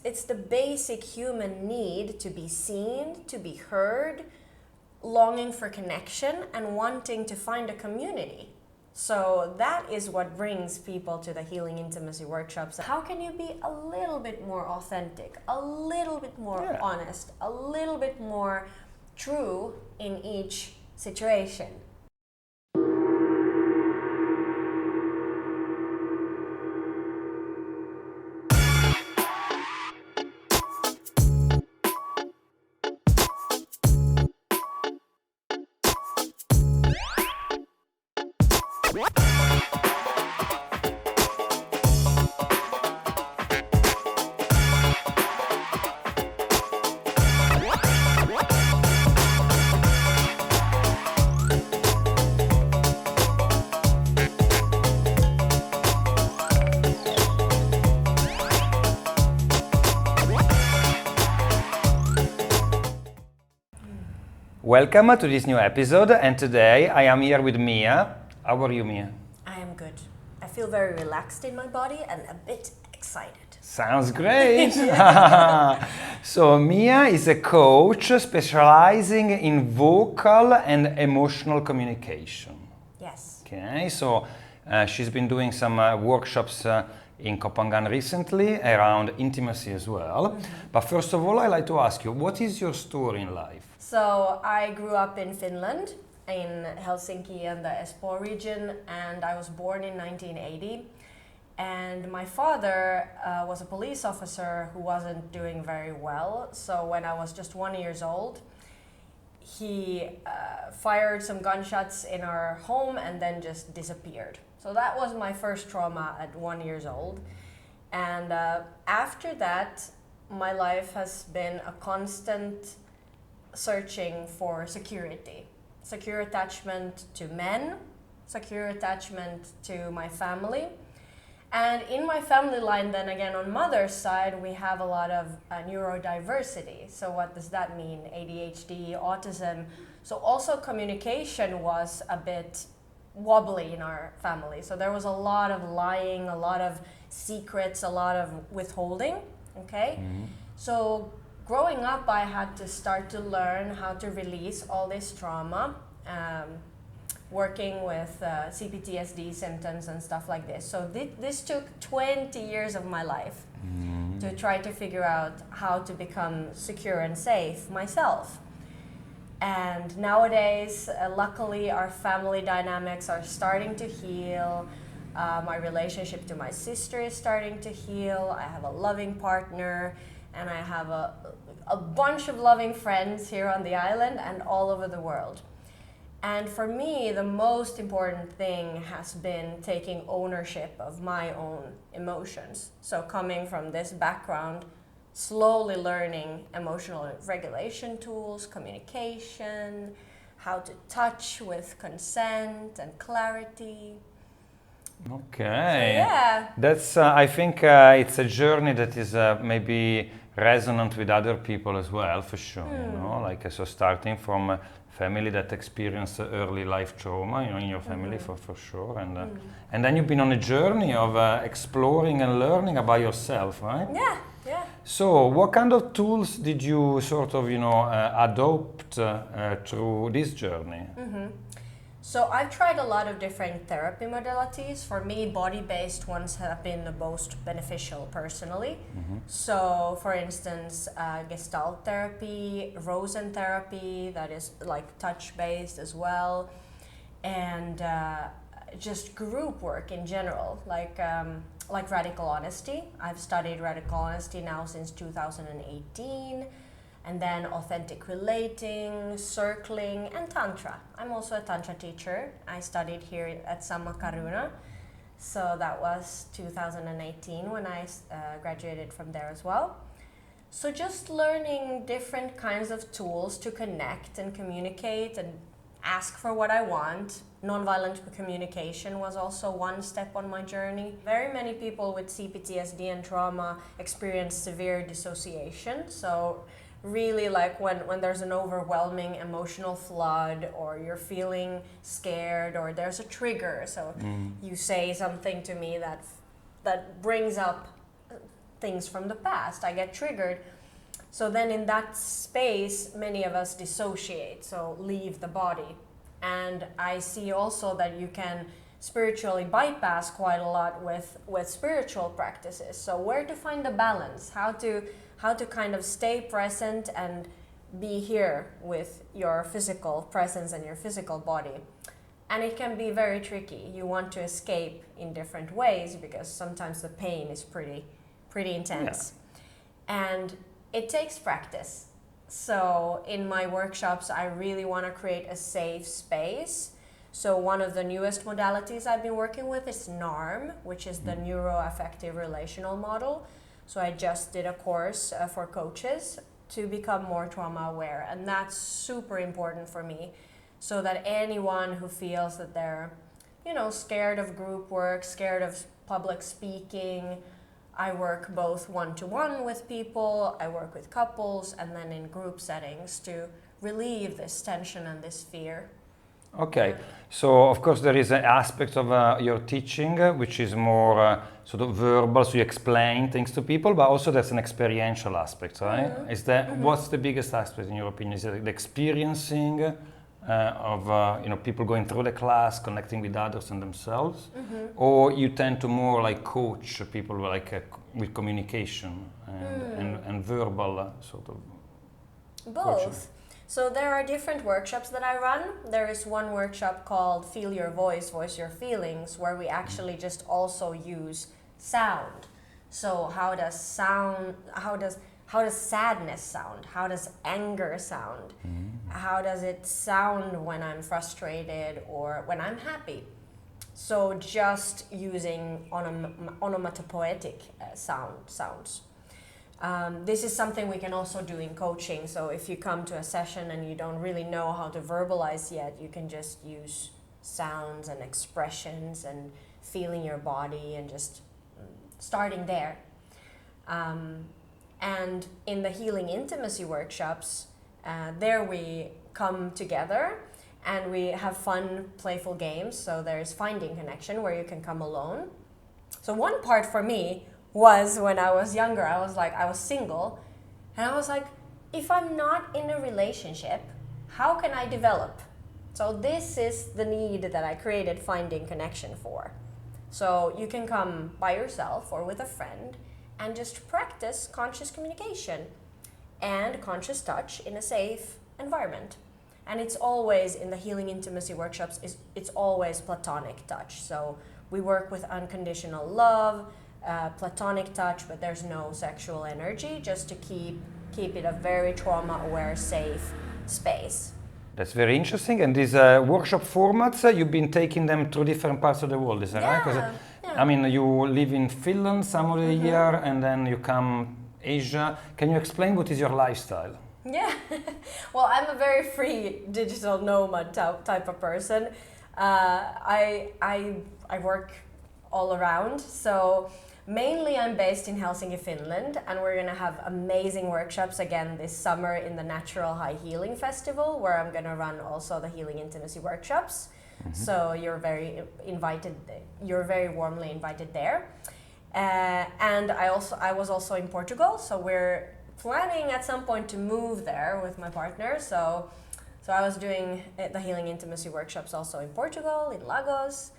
it's the basic human need to be seen, to be heard, longing for connection, and wanting to find a community. So that is what brings people to the Healing Intimacy workshops. How can you be a little bit more authentic, a little bit more honest, a little bit more true in each situation? Welcome to this new episode, and today I am here with Mia. How are you, Mia? I am good. I feel very relaxed in my body and a bit excited. Sounds great! So Mia is a coach specializing in vocal and emotional communication. Yes. Okay, so she's been doing some workshops in Kohphangan recently around intimacy as well. But first of all, I'd like to ask you, what is your story in life? So I grew up in Finland, in Helsinki and the Espoo region, and I was born in 1980. And my father was a police officer who wasn't doing very well. So when I was just 1 year old, he fired some gunshots in our home and then just disappeared. So that was my first trauma at 1 year old. And after that, my life has been a constant searching for security. Secure attachment to men, secure attachment to my family. And in my family line, then again, on mother's side, we have a lot of neurodiversity. So what does that mean? ADHD, autism. So also communication was a bit wobbly in our family. So there was a lot of lying, a lot of secrets, a lot of withholding, okay? Mm-hmm. So growing up, I had to start to learn how to release all this trauma, working with CPTSD symptoms and stuff like this. So this took 20 years of my life to try to figure out how to become secure and safe myself. And nowadays, luckily, our family dynamics are starting to heal. My relationship to my sister is starting to heal. I have a loving partner, and I have a bunch of loving friends here on the island and all over the world. And for me, the most important thing has been taking ownership of my own emotions. So coming from this background, slowly learning emotional regulation tools, communication, how to touch with consent and clarity. Okay. So, yeah. That's, I think it's a journey that is maybe resonant with other people as well, for sure. You know, like so starting from a family that experienced early life trauma, you know, in your family for sure, and then you've been on a journey of exploring and learning about yourself, right? Yeah. Yeah. So, what kind of tools did you sort of, adopt through this journey? So I've tried a lot of different therapy modalities. For me, body-based ones have been the most beneficial personally. So for instance, Gestalt therapy, Rosen therapy, that is like touch-based as well, and just group work in general, like radical honesty. I've studied radical honesty now since 2018. And then authentic relating, circling, and tantra. I'm also a tantra teacher. I studied here at Samma Karuna. So that was 2018 when I graduated from there as well. So just learning different kinds of tools to connect and communicate and ask for what I want. Nonviolent communication was also one step on my journey. Very many people with CPTSD and trauma experience severe dissociation. So really like when there's an overwhelming emotional flood, or you're feeling scared, or there's a trigger. So you say something to me that brings up things from the past. I get triggered. So then in that space, many of us dissociate, so leave the body. And I see also that you can spiritually bypass quite a lot with spiritual practices. So where to find the balance, how to kind of stay present and be here with your physical presence and your physical body. And it can be very tricky. You want to escape in different ways because sometimes the pain is pretty intense. Yeah. And it takes practice. So in my workshops, I really want to create a safe space. So one of the newest modalities I've been working with is NARM, which is the neuroaffective relational model. So I just did a course for coaches to become more trauma aware, and that's super important for me, so that anyone who feels that they're, scared of group work, scared of public speaking, I work both one-to-one with people, I work with couples, and then in group settings to relieve this tension and this fear. Okay, so of course there is an aspect of your teaching which is more sort of verbal, so you explain things to people, but also there's an experiential aspect, right? Mm-hmm. Is that what's the biggest aspect in your opinion? Is it the experiencing of people going through the class, connecting with others and themselves, or you tend to more like coach people with communication and verbal sort of both coaching? So there are different workshops that I run. There is one workshop called Feel Your Voice, Voice Your Feelings, where we actually just also use sound. So how does sadness sound? How does anger sound? How does it sound when I'm frustrated or when I'm happy? So just using onomatopoetic sounds. This is something we can also do in coaching. So if you come to a session and you don't really know how to verbalize yet, you can just use sounds and expressions and feeling your body and just starting there. And in the healing intimacy workshops, there we come together and we have fun, playful games. So there's finding connection where you can come alone. So one part for me was when I was younger, I was single, and I was like, if I'm not in a relationship, how can I develop? So this is the need that I created finding connection for. So you can come by yourself or with a friend and just practice conscious communication and conscious touch in a safe environment. And it's always, in the healing intimacy workshops, it's always platonic touch. So we work with unconditional love, platonic touch, but there's no sexual energy, just to keep it a very trauma-aware, safe space. That's very interesting. And these workshop formats, you've been taking them to different parts of the world, is that right? 'Cause, I mean, you live in Finland some of the year, and then you come Asia. Can you explain what is your lifestyle? Yeah, well, I'm a very free digital nomad type of person. I work all around, so mainly I'm based in Helsinki, Finland, and we're going to have amazing workshops again this summer in the Natural High Healing Festival, where I'm going to run also the Healing Intimacy workshops. So you're very warmly invited there. And I was also in Portugal, so we're planning at some point to move there with my partner. So I was doing the Healing Intimacy workshops also in Portugal, in Lagos,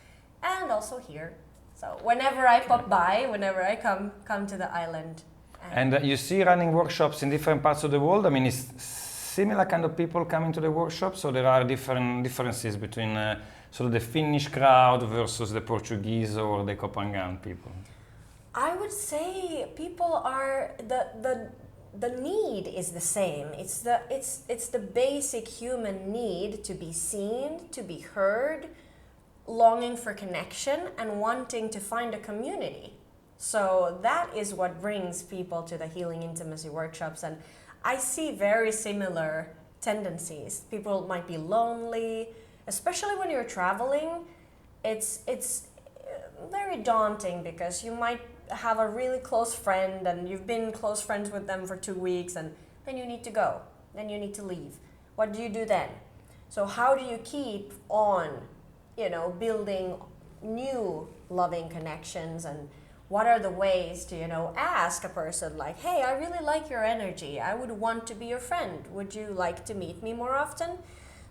and also here. So whenever I pop by, whenever I come to the island. And you see running workshops in different parts of the world. I mean, is similar kind of people coming to the workshops, so there are differences between sort of the Finnish crowd versus the Portuguese or the kohphangan people? I would say people are the need is the same. It's the basic human need to be seen, to be heard, longing for connection and wanting to find a community. So that is what brings people to the Healing Intimacy workshops, and I see very similar tendencies. People might be lonely, especially when you're traveling. It's very daunting because you might have a really close friend and you've been close friends with them for 2 weeks, and then you need to go, then you need to leave. What do you do then? So how do you keep on, building new loving connections and what are the ways to, ask a person like, hey, I really like your energy. I would want to be your friend. Would you like to meet me more often?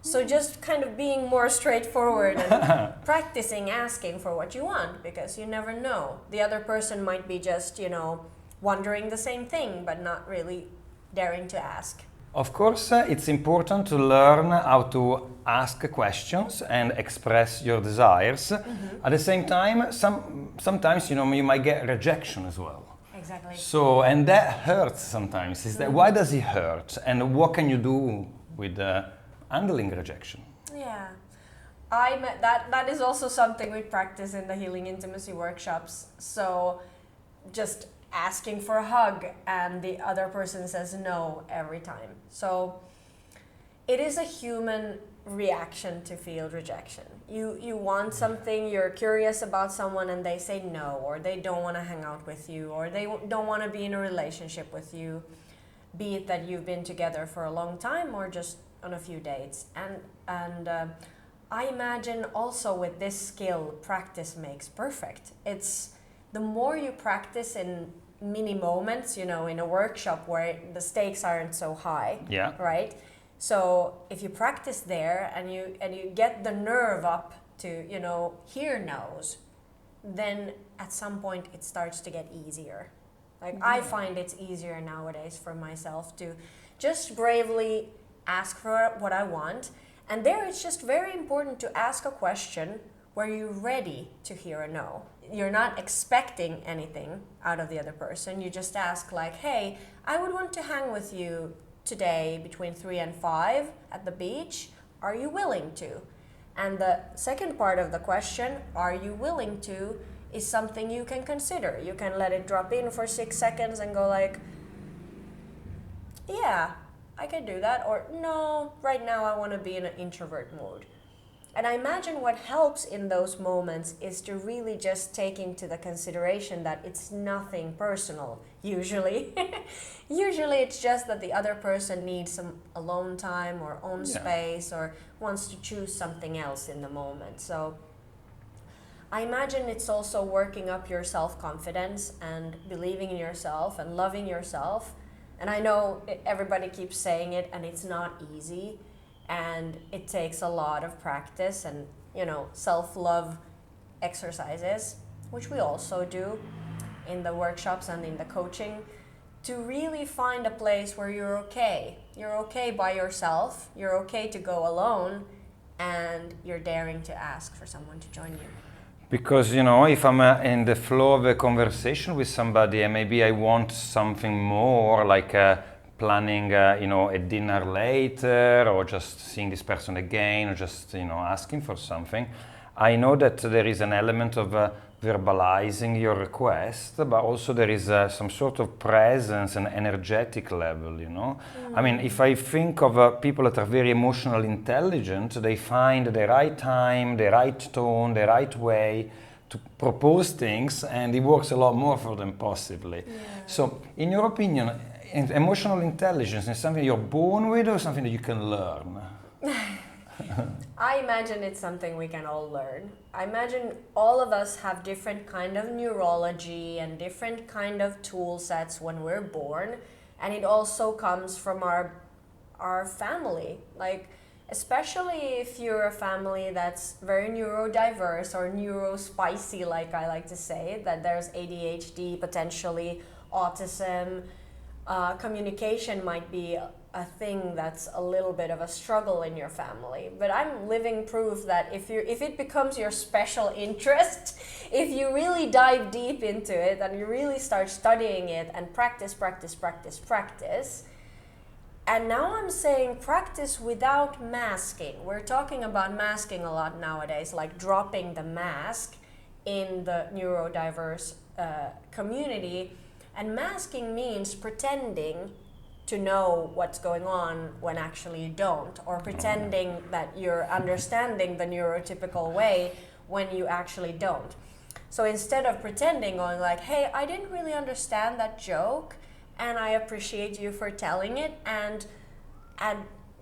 So just kind of being more straightforward and practicing asking for what you want, because you never know. The other person might be just, wondering the same thing, but not really daring to ask. Of course, it's important to learn how to ask questions and express your desires. At the same time, sometimes, you might get rejection as well. Exactly. So, and that hurts sometimes. Why does it hurt? And what can you do with handling rejection? Yeah, that is also something we practice in the healing intimacy workshops. So just asking for a hug and the other person says no every time. So it is a human reaction to feel rejection. You want something, you're curious about someone and they say no, or they don't want to hang out with you, or they don't want to be in a relationship with you, be it that you've been together for a long time or just on a few dates. And I imagine also with this skill, practice makes perfect. It's the more you practice in mini moments, in a workshop where the stakes aren't so high, right? So if you practice there and you get the nerve up to, hear no's, then at some point it starts to get easier. Like I find it's easier nowadays for myself to just bravely ask for what I want. And there it's just very important to ask a question where you're ready to hear a no. You're not expecting anything out of the other person. You just ask like, hey, I would want to hang with you today between 3 and 5 at the beach. Are you willing to? And the second part of the question, are you willing to, is something you can consider. You can let it drop in for 6 seconds and go like, yeah, I can do that, or no, right now I want to be in an introvert mode. And I imagine what helps in those moments is to really just take into the consideration that it's nothing personal, usually. Usually it's just that the other person needs some alone time or own space or wants to choose something else in the moment. So I imagine it's also working up your self-confidence and believing in yourself and loving yourself. And I know everybody keeps saying it, and it's not easy, and it takes a lot of practice and, self-love exercises, which we also do in the workshops and in the coaching, to really find a place where you're okay. You're okay by yourself, you're okay to go alone, and you're daring to ask for someone to join you. Because, if I'm in the flow of a conversation with somebody and maybe I want something more, like planning, a dinner later, or just seeing this person again, or just, asking for something, I know that there is an element of verbalizing your request, but also there is some sort of presence and energetic level, I mean, if I think of people that are very emotional intelligent, they find the right time, the right tone, the right way to propose things, and it works a lot more for them possibly. So, in your opinion, emotional intelligence is something you're born with or something that you can learn? I imagine it's something we can all learn. I imagine all of us have different kind of neurology and different kind of tool sets when we're born, and it also comes from our family. Like, especially if you're a family that's very neurodiverse or neurospicy, like I like to say, that there's ADHD, potentially autism, communication might be a thing that's a little bit of a struggle in your family. But I'm living proof that if it becomes your special interest, if you really dive deep into it and you really start studying it and practice, and now I'm saying practice without masking. We're talking about masking a lot nowadays, like dropping the mask in the neurodiverse community. And masking means pretending to know what's going on when actually you don't, or pretending that you're understanding the neurotypical way when you actually don't. So instead of pretending, going like, hey, I didn't really understand that joke, and I appreciate you for telling it, and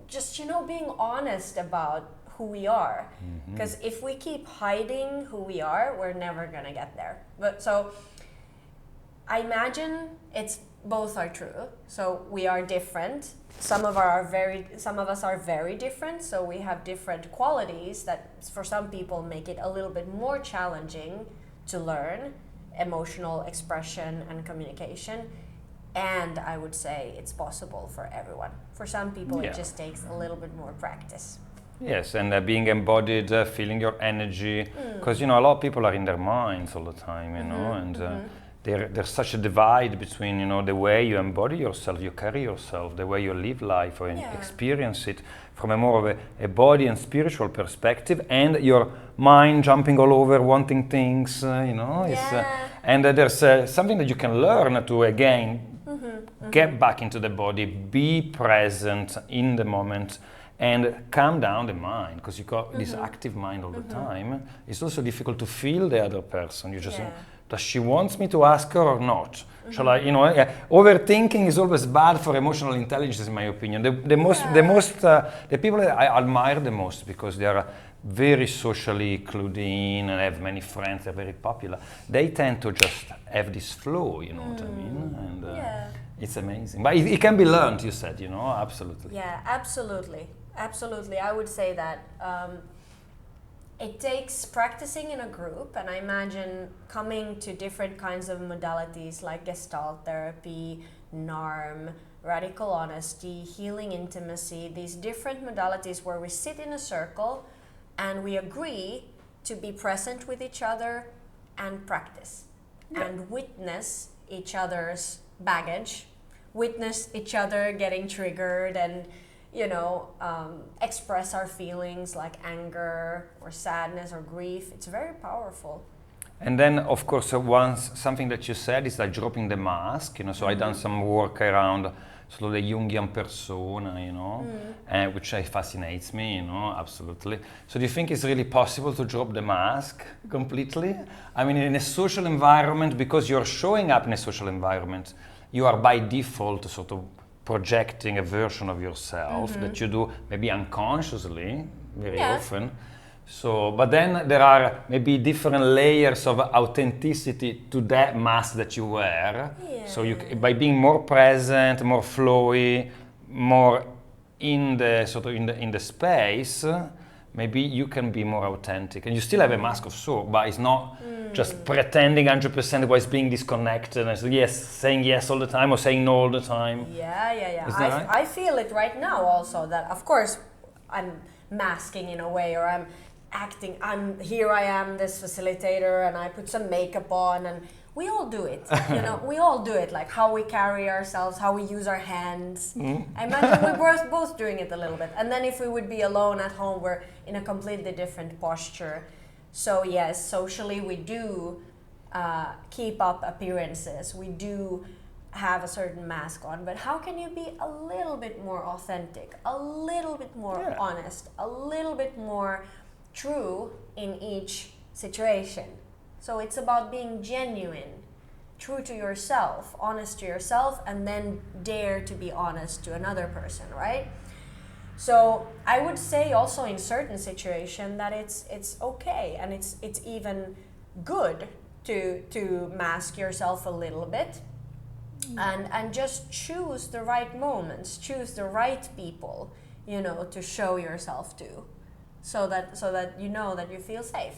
just, being honest about who we are. Because if we keep hiding who we are, we're never gonna get there. But so I imagine it's both are true. So we are different. Some of us are very different. So we have different qualities that, for some people, make it a little bit more challenging to learn emotional expression and communication. And I would say it's possible for everyone. For some people, it just takes a little bit more practice. Yes, and being embodied, feeling your energy, because a lot of people are in their minds all the time, and there's such a divide between the way you embody yourself, you carry yourself, the way you live life or experience it from a more of a body and spiritual perspective, and your mind jumping all over, wanting things, and there's something that you can learn to again get back into the body, be present in the moment, and calm down the mind, because you got this active mind all the time. It's also difficult to feel the other person. You just think, does she want me to ask her or not? Shall I, overthinking is always bad for emotional intelligence, in my opinion. The people that I admire the most, because they are very socially clued in and have many friends, they're very popular, they tend to just have this flow, you know what I mean? And it's amazing. But it can be learned, you said, absolutely. Yeah, absolutely. Absolutely. I would say that it takes practicing in a group, and I imagine coming to different kinds of modalities like Gestalt therapy, NARM, radical honesty, healing intimacy, these different modalities where we sit in a circle and we agree to be present with each other and practice and witness each other's baggage, witness each other getting triggered, and express our feelings like anger or sadness or grief. It's very powerful. And then, of course, something that you said is like dropping the mask. So I done some work around sort of the Jungian persona, which fascinates me. Absolutely. So do you think it's really possible to drop the mask completely? I mean, in a social environment, because you're showing up in a social environment, you are by default sort of projecting a version of yourself that you do maybe unconsciously very often. So, but then there are maybe different layers of authenticity to that mask that you wear. Yeah. So by being more present, more flowy, more in the space, maybe you can be more authentic. And you still have a mask of sorts, but it's not just pretending 100% while being disconnected and saying yes all the time or saying no all the time. Yeah. Is that right? I feel it right now also, that of course I'm masking in a way, or I'm acting, I am this facilitator, and I put some makeup on, and we all do it. We all do it, like how we carry ourselves, how we use our hands. I imagine we're both doing it a little bit. And then if we would be alone at home, we're in a completely different posture. So yes, socially we do keep up appearances. We do have a certain mask on, but how can you be a little bit more authentic, a little bit more honest, a little bit more true in each situation? So it's about being genuine, true to yourself, honest to yourself, and then dare to be honest to another person, right? So I would say also in certain situations that it's okay, and it's even good to mask yourself a little bit, and just choose the right moments, choose the right people, to show yourself to, so that that you feel safe.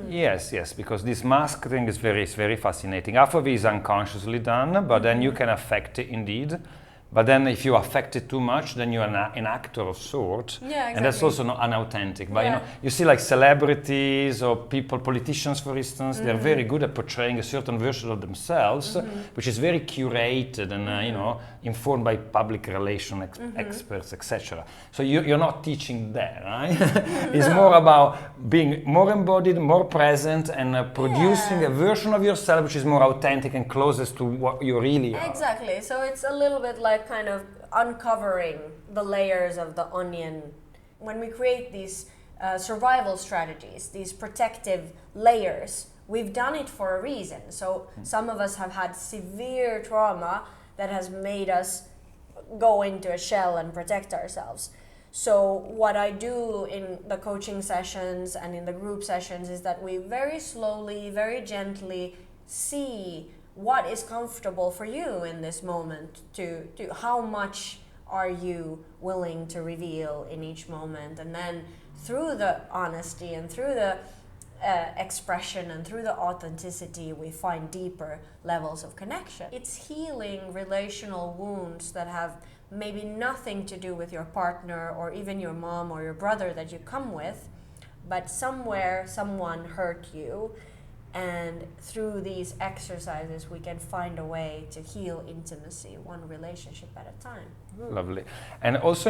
Yes, because this mask thing is very fascinating. Half of it is unconsciously done, but then you can affect it indeed. But then if you affect it too much, then you're an actor of sorts. Yeah, exactly. And that's also not unauthentic. But you see like celebrities or politicians, for instance, they're very good at portraying a certain version of themselves, which is very curated and informed by public relation experts, etc. So you're not teaching that, right? It's more about being more embodied, more present, and producing a version of yourself which is more authentic and closest to what you really are. Exactly. So it's a little bit like kind of uncovering the layers of the onion. When we create these survival strategies, these protective layers, we've done it for a reason. So some of us have had severe trauma that has made us go into a shell and protect ourselves. So what I do in the coaching sessions and in the group sessions is that we very slowly, very gently see what is comfortable for you in this moment, to how much are you willing to reveal in each moment, and then through the honesty and through the expression and through the authenticity, we find deeper levels of connection. It's healing relational wounds that have maybe nothing to do with your partner or even your mom or your brother that you come with, but somewhere someone hurt you, and through these exercises we can find a way to heal intimacy, one relationship at a time. Lovely. And also,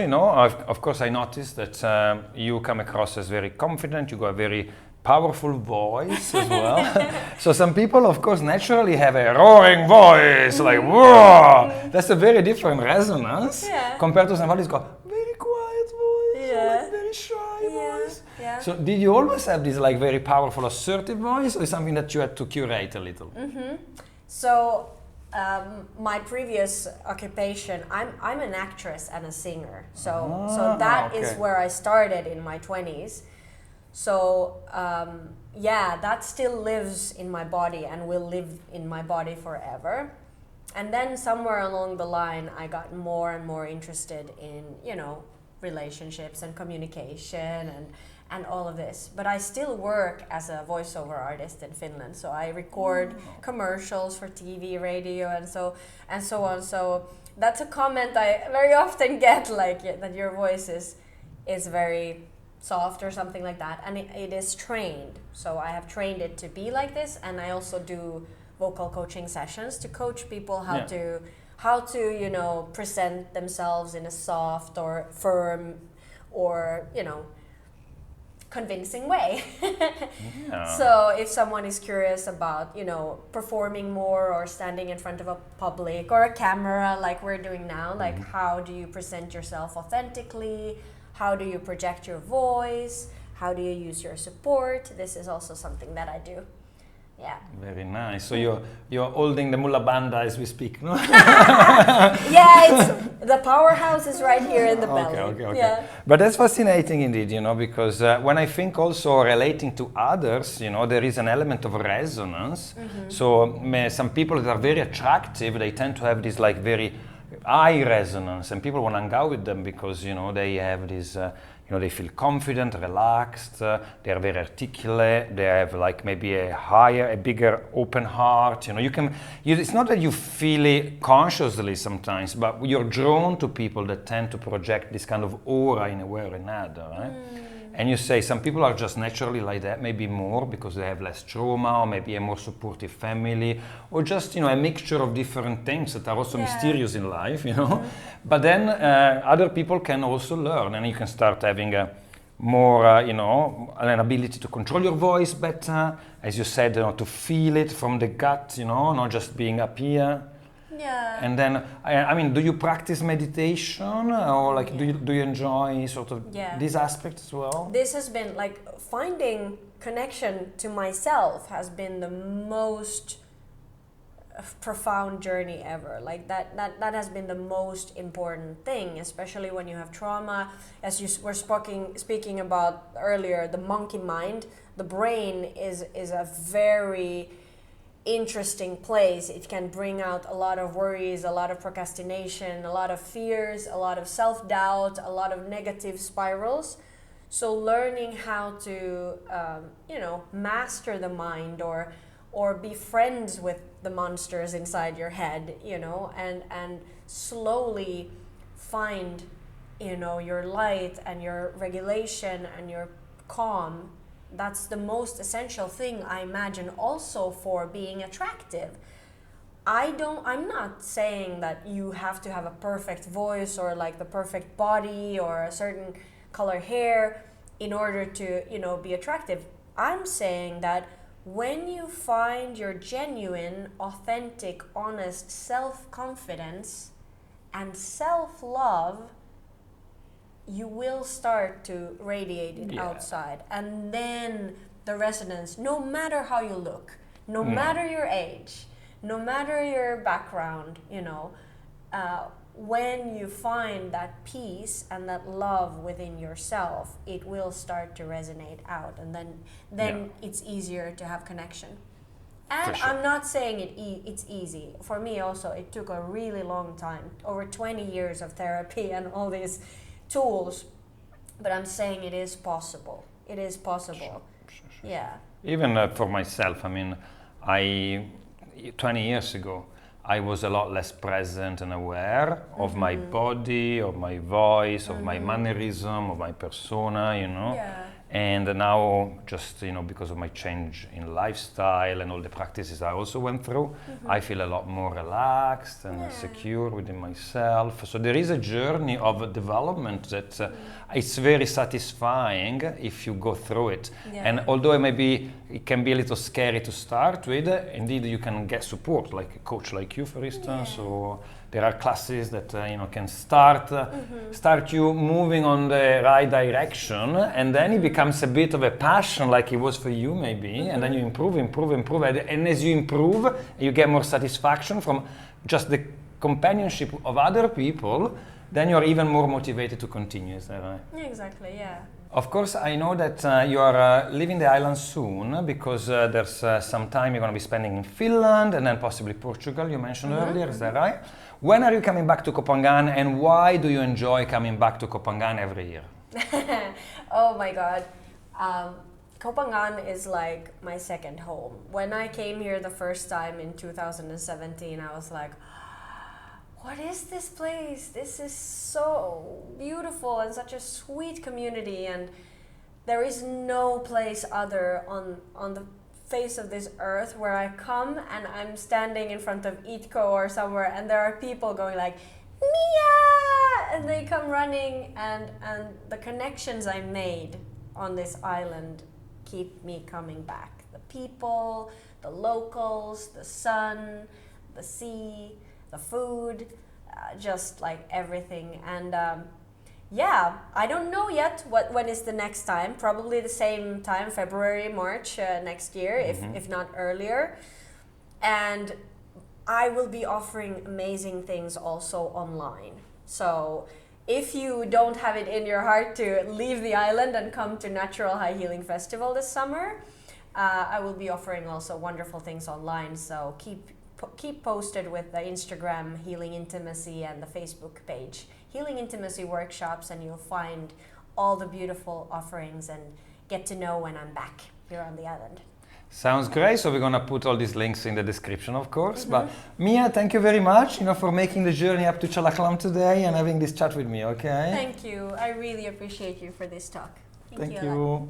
of course I noticed that you come across as very confident, you got a very powerful voice as well. So some people, of course, naturally have a roaring voice, like whoa. That's a very different resonance compared to somebody who's got very quiet voice, or like very shy voice. Yeah. So did you always have this like very powerful, assertive voice, or is something that you had to curate a little? So my previous occupation, I'm an actress and a singer. So that is where I started in my 20s. So that still lives in my body and will live in my body forever. And then somewhere along the line, I got more and more interested in, relationships and communication and all of this. But I still work as a voiceover artist in Finland. So I record commercials for TV, radio, and so on. So that's a comment I very often get, like that your voice is very soft or something like that, and it is trained. So I have trained it to be like this, and I also do vocal coaching sessions to coach people how to present themselves in a soft or firm or convincing way. So if someone is curious about performing more or standing in front of a public or a camera like we're doing now, like how do you present yourself authentically? How do you project your voice? How do you use your support? This is also something that I do. Yeah. Very nice. So you're holding the Mulla Bandha as we speak, no? Yeah, the powerhouse is right here in the belly. Okay. Yeah. But that's fascinating indeed, because when I think also relating to others, there is an element of resonance. So some people that are very attractive, they tend to have this like very high resonance, and people want to hang out with them because they have this they feel confident, relaxed, they are very articulate, they have like maybe a bigger open heart. It's not that you feel it consciously sometimes, but you're drawn to people that tend to project this kind of aura in a way or another, right? And you say some people are just naturally like that, maybe more because they have less trauma, or maybe a more supportive family, or just a mixture of different things that are also mysterious in life, But then other people can also learn, and you can start having a more, an ability to control your voice better, as you said, to feel it from the gut, not just being up here. Yeah. And then, do you practice meditation, or like do you enjoy sort of these aspects as well? This has been like finding connection to myself has been the most profound journey ever. Like that has been the most important thing, especially when you have trauma. As you were speaking about earlier, the monkey mind, the brain is a very interesting place. It can bring out a lot of worries, a lot of procrastination, a lot of fears, a lot of self-doubt, a lot of negative spirals. So learning how to master the mind or be friends with the monsters inside your head, and slowly find your light and your regulation and your calm. That's the most essential thing, I imagine, also for being attractive. I'm not saying that you have to have a perfect voice or like the perfect body or a certain color hair in order to, be attractive. I'm saying that when you find your genuine, authentic, honest self-confidence and self-love, you will start to radiate it outside. And then the resonance, no matter how you look, no matter your age, no matter your background, when you find that peace and that love within yourself, it will start to resonate out, and then it's easier to have connection. And sure. I'm not saying it's easy. For me also, it took a really long time, over 20 years of therapy and all these tools. But I'm saying it is possible. It is possible. Sure. Yeah. Even for myself, I mean, 20 years ago, I was a lot less present and aware of my body, of my voice, of my mannerism, of my persona, you know. Yeah. And now, just, you know, because of my change in lifestyle and all the practices I also went through, I feel a lot more relaxed and secure within myself. So there is a journey of development that it's very satisfying if you go through it. Yeah. And although it can be a little scary to start with, indeed you can get support, like a coach like you, for instance, or there are classes that can start you moving on the right direction, and then it becomes a bit of a passion, like it was for you maybe, and then you improve, and as you improve, you get more satisfaction from just the companionship of other people. Then you're even more motivated to continue. Is that right? Yeah, exactly. Yeah. Of course, I know that you are leaving the island soon because there's some time you're going to be spending in Finland and then possibly Portugal, you mentioned earlier, is that right? When are you coming back to Kohphangan, and why do you enjoy coming back to Kohphangan every year? Oh my God. Kohphangan is like my second home. When I came here the first time in 2017, I was like, what is this place? This is so beautiful and such a sweet community, and there is no place other on the face of this earth where I come and I'm standing in front of Itko or somewhere, and there are people going like, Mia! And they come running, and the connections I made on this island keep me coming back. The people, the locals, the sun, the sea, the food, just like everything. And I don't know yet when is the next time. Probably the same time, February, March next year, if not earlier. And I will be offering amazing things also online. So if you don't have it in your heart to leave the island and come to Natural High Healing Festival this summer, I will be offering also wonderful things online. So keep posted with the Instagram Healing Intimacy and the Facebook page Healing Intimacy Workshops, and you'll find all the beautiful offerings and get to know when I'm back here on the island. Sounds great. So we're going to put all these links in the description, of course. But Mia, thank you very much, for making the journey up to Chalaklam today and having this chat with me. Okay. Thank you. I really appreciate you for this talk. Thank you.